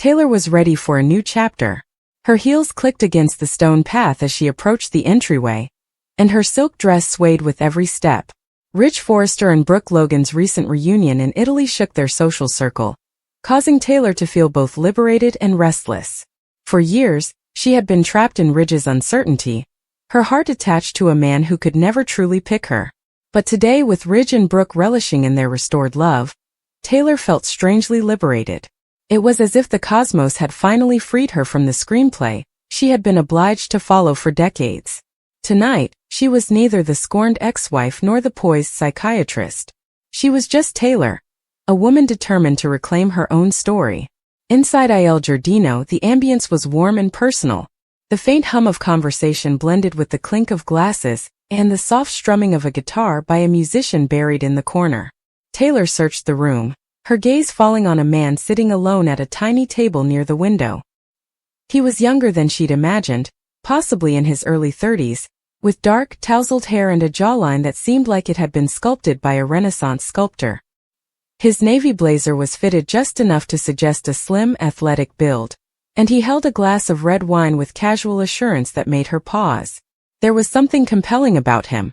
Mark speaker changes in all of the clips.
Speaker 1: Taylor was ready for a new chapter. Her heels clicked against the stone path as she approached the entryway, and her silk dress swayed with every step. Rich Forrester and Brooke Logan's recent reunion in Italy shook their social circle, causing Taylor to feel both liberated and restless. For years, she had been trapped in Ridge's uncertainty, her heart attached to a man who could never truly pick her. But today, with Ridge and Brooke relishing in their restored love, Taylor felt strangely liberated. It was as if the cosmos had finally freed her from the screenplay she had been obliged to follow for decades. Tonight, she was neither the scorned ex-wife nor the poised psychiatrist. She was just Taylor, a woman determined to reclaim her own story. Inside Iel Jardino, the ambience was warm and personal. The faint hum of conversation blended with the clink of glasses and the soft strumming of a guitar by a musician buried in the corner. Taylor searched the room, her gaze falling on a man sitting alone at a tiny table near the window. He was younger than she'd imagined, possibly in his early 30s, with dark, tousled hair and a jawline that seemed like it had been sculpted by a Renaissance sculptor. His navy blazer was fitted just enough to suggest a slim, athletic build, and he held a glass of red wine with casual assurance that made her pause. There was something compelling about him,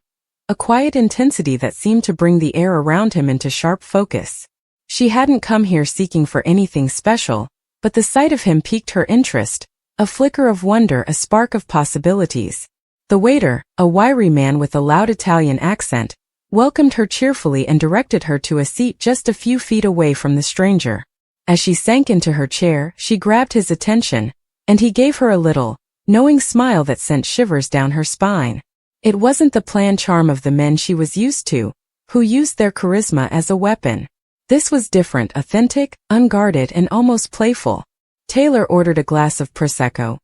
Speaker 1: a quiet intensity that seemed to bring the air around him into sharp focus. She hadn't come here seeking for anything special, but the sight of him piqued her interest, a flicker of wonder, a spark of possibilities. The waiter, a wiry man with a loud Italian accent, welcomed her cheerfully and directed her to a seat just a few feet away from the stranger. As she sank into her chair, she grabbed his attention, and he gave her a little, knowing smile that sent shivers down her spine. It wasn't the planned charm of the men she was used to, who used their charisma as a weapon. This was different, authentic, unguarded, and almost playful. Taylor ordered a glass of Prosecco,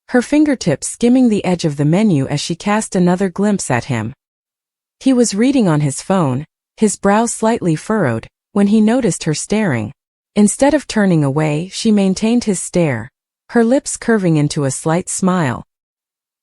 Speaker 1: her fingertips skimming the edge of the menu as she cast another glimpse at him. He was reading on his phone, his brow slightly furrowed, when he noticed her staring. Instead of turning away, she maintained his stare, her lips curving into a slight smile.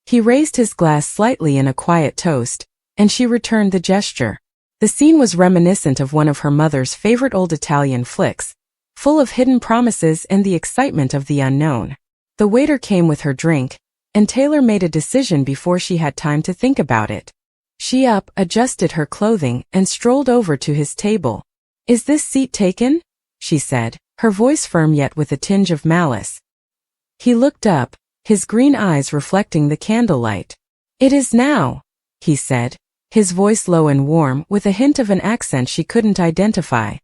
Speaker 1: He raised his glass slightly in a quiet toast, and she returned the gesture. The scene was reminiscent of one of her mother's favorite old Italian flicks, full of hidden promises and the excitement of the unknown. The waiter came with her drink, and Taylor made a decision before she had time to think about it. She adjusted her clothing, and strolled over to his table. "Is this seat taken?" she said, her voice firm yet with a tinge of malice. He looked up, his green eyes reflecting the candlelight. "It is now," he said, his voice low and warm, with a hint of an accent she couldn't identify.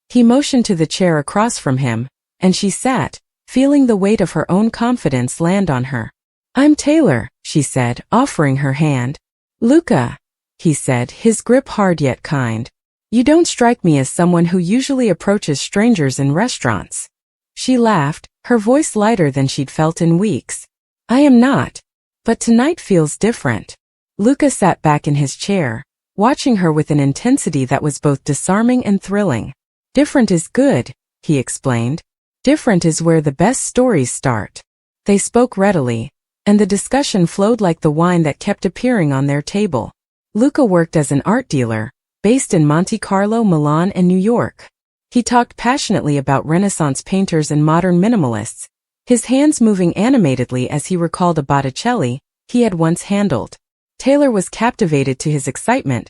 Speaker 1: He motioned to the chair across from him, and she sat, feeling the weight of her own confidence land on her. "I'm Taylor," she said, offering her hand. "Luca," he said, his grip hard yet kind. "You don't strike me as someone who usually approaches strangers in restaurants." She laughed, her voice lighter than she'd felt in weeks. "I am not. But tonight feels different." Luca sat back in his chair, watching her with an intensity that was both disarming and thrilling. "Different is good," he explained. "Different is where the best stories start." They spoke readily, and the discussion flowed like the wine that kept appearing on their table. Luca worked as an art dealer, based in Monte Carlo, Milan, and New York. He talked passionately about Renaissance painters and modern minimalists, his hands moving animatedly as he recalled a Botticelli he had once handled. Taylor was captivated to his excitement,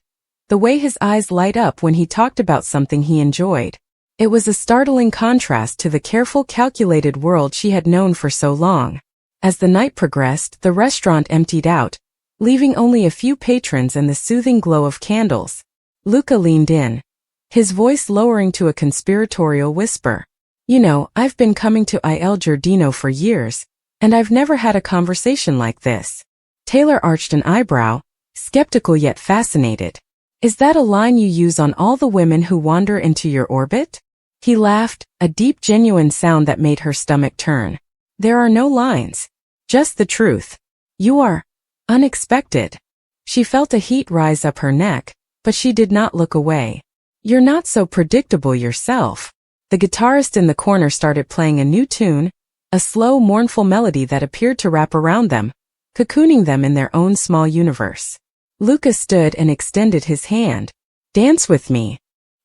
Speaker 1: the way his eyes light up when he talked about something he enjoyed. It was a startling contrast to the careful, calculated world she had known for so long. As the night progressed, the restaurant emptied out, leaving only a few patrons and the soothing glow of candles. Luca leaned in, his voice lowering to a conspiratorial whisper. "You know, I've been coming to Iel Jardino for years, and I've never had a conversation like this." Taylor arched an eyebrow, skeptical yet fascinated. "Is that a line you use on all the women who wander into your orbit?" He laughed, a deep, genuine sound that made her stomach turn. "There are no lines. Just the truth. You are unexpected." She felt a heat rise up her neck, but she did not look away. "You're not so predictable yourself." The guitarist in the corner started playing a new tune, a slow, mournful melody that appeared to wrap around them, cocooning them in their own small universe. Luca stood and extended his hand. "Dance with me."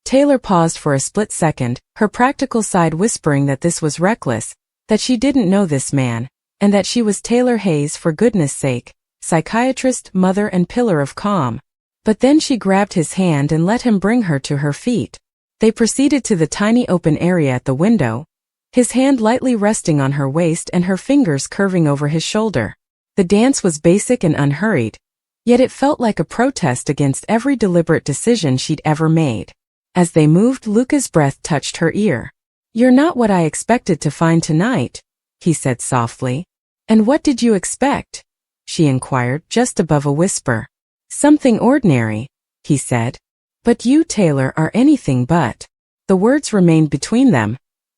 Speaker 1: Taylor paused for a split second, her practical side whispering that this was reckless, that she didn't know this man, and that she was Taylor Hayes for goodness sake, psychiatrist, mother and pillar of calm. But then she grabbed his hand and let him bring her to her feet. They proceeded to the tiny open area at the window, his hand lightly resting on her waist and her fingers curving over his shoulder. The dance was basic and unhurried, yet it felt like a protest against every deliberate decision she'd ever made. As they moved, Luca's breath touched her ear. "You're not what I expected to find tonight," he said softly. "And what did you expect?" she inquired, just above a whisper. "Something ordinary," he said. "But you, Taylor, are anything but." The words remained between them,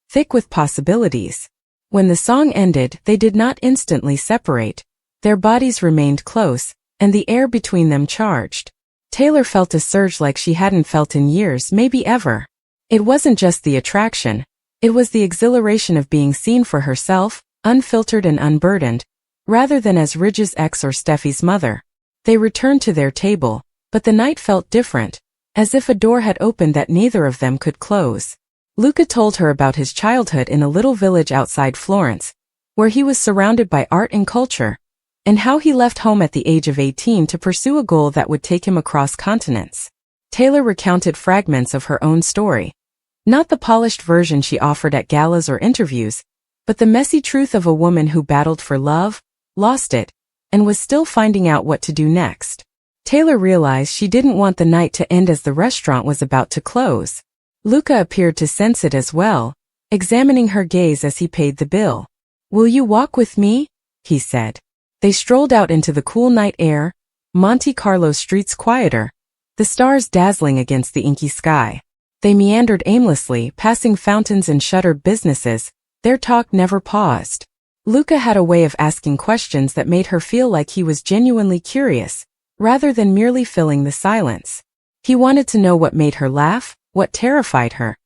Speaker 1: thick with possibilities. When the song ended, they did not instantly separate. Their bodies remained close, and the air between them charged. Taylor felt a surge like she hadn't felt in years, maybe ever. It wasn't just the attraction. It was the exhilaration of being seen for herself, unfiltered and unburdened, rather than as Ridge's ex or Steffi's mother. They returned to their table, but the night felt different, as if a door had opened that neither of them could close. Luca told her about his childhood in a little village outside Florence, where he was surrounded by art and culture, and how he left home at the age of 18 to pursue a goal that would take him across continents. Taylor recounted fragments of her own story. Not the polished version she offered at galas or interviews, but the messy truth of a woman who battled for love, lost it, and was still finding out what to do next. Taylor realized she didn't want the night to end as the restaurant was about to close. Luca appeared to sense it as well, examining her gaze as he paid the bill. "Will you walk with me?" he said. They strolled out into the cool night air, Monte Carlo streets quieter, the stars dazzling against the inky sky. They meandered aimlessly, passing fountains and shuttered businesses. Their talk never paused. Luca had a way of asking questions that made her feel like he was genuinely curious, rather than merely filling the silence. He wanted to know what made her laugh, what terrified her,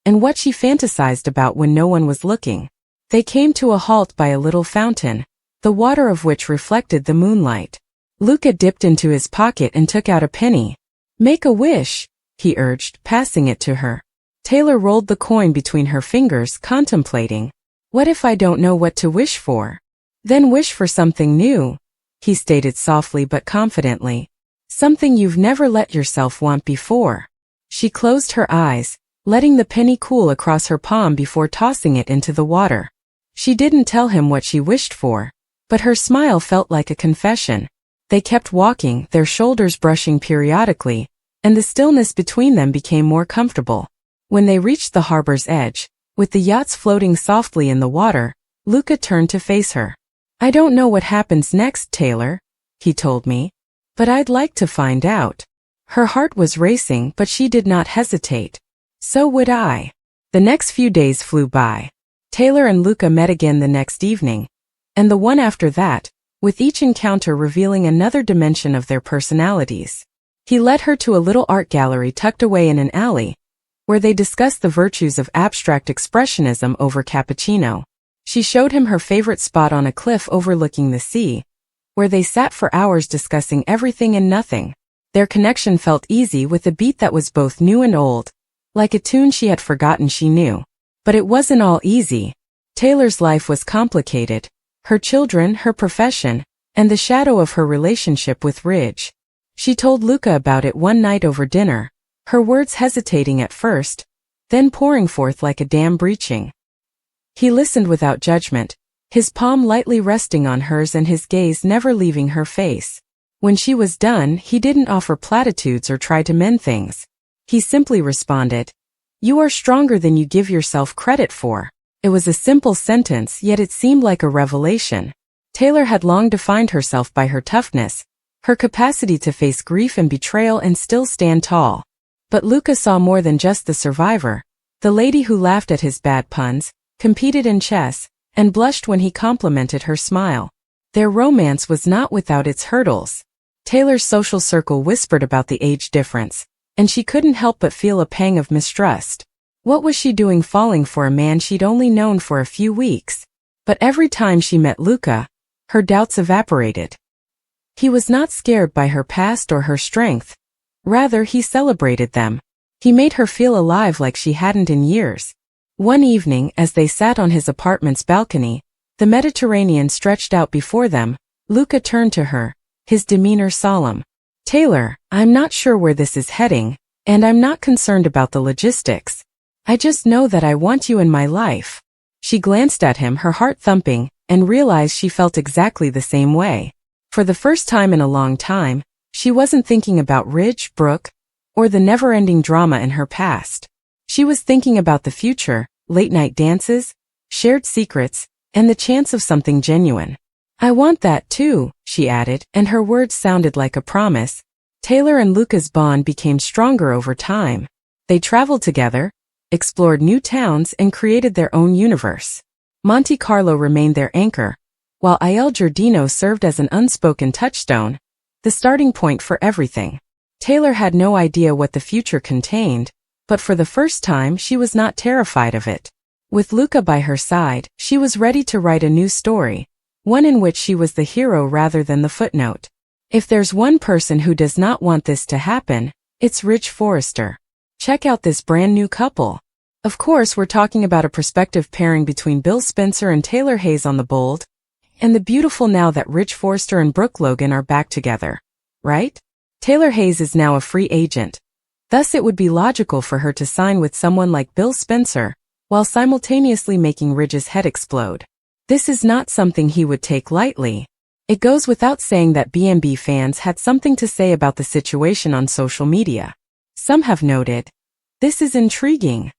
Speaker 1: and what she fantasized about when no one was looking. They came to a halt by a little fountain, the water of which reflected the moonlight. Luca dipped into his pocket and took out a penny. "Make a wish," he urged, passing it to her. Taylor rolled the coin between her fingers, contemplating. "What if I don't know what to wish for?" "Then wish for something new," he stated softly but confidently. "Something you've never let yourself want before." She closed her eyes, letting the penny cool across her palm before tossing it into the water. She didn't tell him what she wished for, but her smile felt like a confession. They kept walking, their shoulders brushing periodically, and the stillness between them became more comfortable. When they reached the harbor's edge, with the yachts floating softly in the water, Luca turned to face her. "I don't know what happens next, Taylor," he told me, "but I'd like to find out." Her heart was racing, but she did not hesitate. So would I. The next few days flew by. Taylor and Luca met again the next evening, and the one after that, with each encounter revealing another dimension of their personalities. He led her to a little art gallery tucked away in an alley, where they discussed the virtues of abstract expressionism over cappuccino. She showed him her favorite spot on a cliff overlooking the sea, where they sat for hours discussing everything and nothing. Their connection felt easy with a beat that was both new and old, like a tune she had forgotten she knew. But it wasn't all easy. Taylor's life was complicated. Her children, her profession, and the shadow of her relationship with Ridge. She told Luca about it one night over dinner, her words hesitating at first, then pouring forth like a dam breaching. He listened without judgment, his palm lightly resting on hers and his gaze never leaving her face. When she was done, he didn't offer platitudes or try to mend things. He simply responded, "You are stronger than you give yourself credit for." It was a simple sentence, yet it seemed like a revelation. Taylor had long defined herself by her toughness, her capacity to face grief and betrayal and still stand tall. But Luca saw more than just the survivor, the lady who laughed at his bad puns, competed in chess, and blushed when he complimented her smile. Their romance was not without its hurdles. Taylor's social circle whispered about the age difference, and she couldn't help but feel a pang of mistrust. What was she doing falling for a man she'd only known for a few weeks? But every time she met Luca, her doubts evaporated. He was not scared by her past or her strength. Rather, he celebrated them. He made her feel alive like she hadn't in years. One evening, as they sat on his apartment's balcony, the Mediterranean stretched out before them. Luca turned to her, his demeanor solemn. "Taylor, I'm not sure where this is heading, and I'm not concerned about the logistics. I just know that I want you in my life." She glanced at him, her heart thumping, and realized she felt exactly the same way. For the first time in a long time, she wasn't thinking about Ridge, Brooke, or the never-ending drama in her past. She was thinking about the future, late-night dances, shared secrets, and the chance of something genuine. "I want that too," she added, and her words sounded like a promise. Taylor and Luca's bond became stronger over time. They traveled together, explored new towns, and created their own universe. Monte Carlo remained their anchor, while Iel Jardino served as an unspoken touchstone, the starting point for everything. Taylor had no idea what the future contained, but for the first time she was not terrified of it. With Luca by her side, she was ready to write a new story, one in which she was the hero rather than the footnote. If there's one person who does not want this to happen, it's Ridge Forrester. Check out this brand new couple. Of course, we're talking about a prospective pairing between Bill Spencer and Taylor Hayes on the Bold, and the beautiful now that Ridge Forrester and Brooke Logan are back together, right? Taylor Hayes is now a free agent. Thus it would be logical for her to sign with someone like Bill Spencer, while simultaneously making Ridge's head explode. This is not something he would take lightly. It goes without saying that B&B fans had something to say about the situation on social media. Some have noted, "This is intriguing.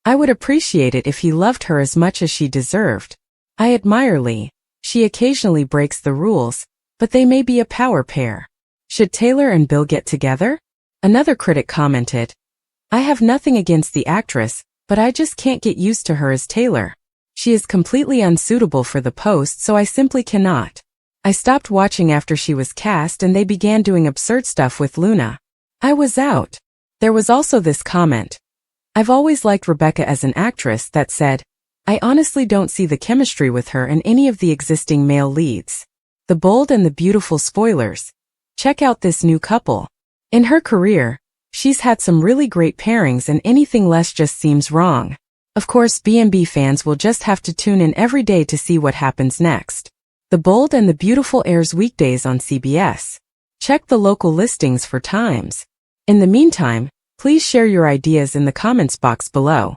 Speaker 1: I would appreciate it if he loved her as much as she deserved. I admire Lee. She occasionally breaks the rules, but they may be a power pair. Should Taylor and Bill get together?" Another critic commented, "I have nothing against the actress, but I just can't get used to her as Taylor. She is completely unsuitable for the post, so I simply cannot. I stopped watching after she was cast and they began doing absurd stuff with Luna. I was out." There was also this comment, "I've always liked Rebecca as an actress," that said, "I honestly don't see the chemistry with her and any of the existing male leads." The Bold and the Beautiful spoilers. Check out this new couple. In her career, she's had some really great pairings, and anything less just seems wrong. Of course, B&B fans will just have to tune in every day to see what happens next. The Bold and the Beautiful airs weekdays on CBS. Check the local listings for times. In the meantime, please share your ideas in the comments box below.